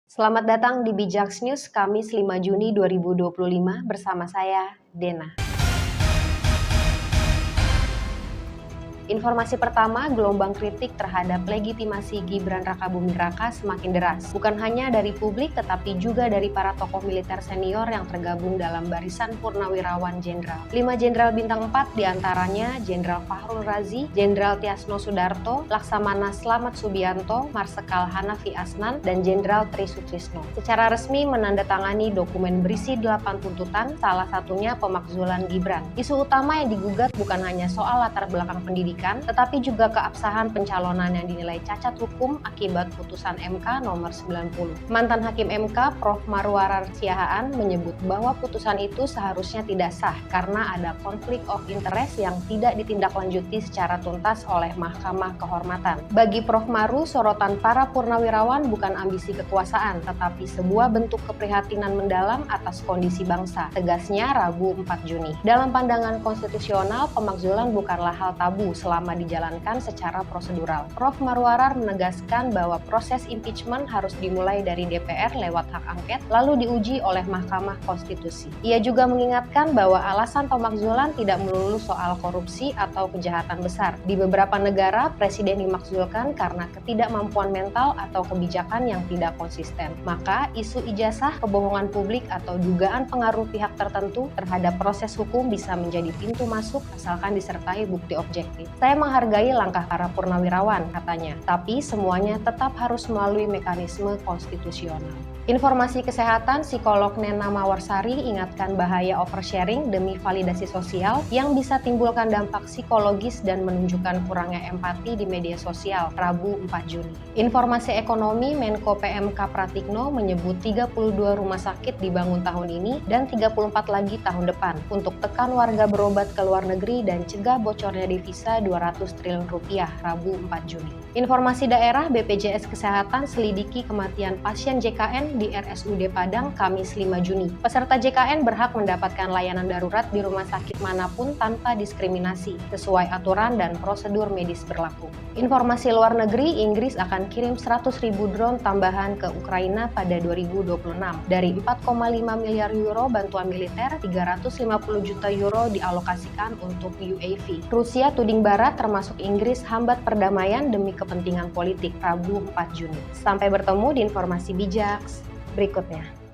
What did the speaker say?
Selamat datang di Bijaks News Kamis 5 Juni 2025 bersama saya, Dena. Informasi pertama, gelombang kritik terhadap legitimasi Gibran Rakabuming Raka semakin deras. Bukan hanya dari publik, tetapi juga dari para tokoh militer senior yang tergabung dalam barisan purnawirawan jenderal. 5 jenderal bintang 4 diantaranya Jenderal Fahrul Razi, Jenderal Tiasno Sudarto, Laksamana Slamet Subianto, Marsekal Hanafi Asnan, dan Jenderal Tri Sutrisno. Secara resmi menandatangani dokumen berisi 8 tuntutan, salah satunya pemakzulan Gibran. Isu utama yang digugat bukan hanya soal latar belakang pendidikan, tetapi juga keabsahan pencalonan yang dinilai cacat hukum akibat putusan MK nomor 90. Mantan Hakim MK Prof. Marwarar Siahaan menyebut bahwa putusan itu seharusnya tidak sah karena ada konflik of interest yang tidak ditindaklanjuti secara tuntas oleh Mahkamah Kehormatan. Bagi Prof. Maru, sorotan para purnawirawan bukan ambisi kekuasaan, tetapi sebuah bentuk keprihatinan mendalam atas kondisi bangsa, tegasnya Rabu 4 Juni. Dalam pandangan konstitusional, pemakzulan bukanlah hal tabu selama dijalankan secara prosedural. Prof. Marwarar menegaskan bahwa proses impeachment harus dimulai dari DPR lewat hak angket, lalu diuji oleh Mahkamah Konstitusi. Ia juga mengingatkan bahwa alasan pemakzulan tidak melulu soal korupsi atau kejahatan besar. Di beberapa negara, presiden dimakzulkan karena ketidakmampuan mental atau kebijakan yang tidak konsisten. Maka, isu ijazah, kebohongan publik, atau dugaan pengaruh pihak tertentu terhadap proses hukum bisa menjadi pintu masuk asalkan disertai bukti objektif. Saya menghargai langkah para purnawirawan, katanya, tapi semuanya tetap harus melalui mekanisme konstitusional. Informasi kesehatan, psikolog Nena Mawarsari ingatkan bahaya oversharing demi validasi sosial yang bisa timbulkan dampak psikologis dan menunjukkan kurangnya empati di media sosial, Rabu 4 Juni. Informasi ekonomi, Menko PMK Pratikno menyebut 32 rumah sakit dibangun tahun ini dan 34 lagi tahun depan untuk tekan warga berobat ke luar negeri dan cegah bocornya devisa 200 triliun rupiah, Rabu 4 Juni. Informasi daerah, BPJS Kesehatan selidiki kematian pasien JKN di RSUD Padang Kamis 5 Juni. Peserta JKN berhak mendapatkan layanan darurat di rumah sakit manapun tanpa diskriminasi, sesuai aturan dan prosedur medis berlaku. Informasi luar negeri, Inggris akan kirim 100.000 drone tambahan ke Ukraina pada 2026. Dari 4,5 miliar euro bantuan militer, 350 juta euro dialokasikan untuk UAV. Rusia tuding Barat termasuk Inggris hambat perdamaian demi kepentingan politik, Rabu 4 Juni. Sampai bertemu di informasi bijaks berikutnya.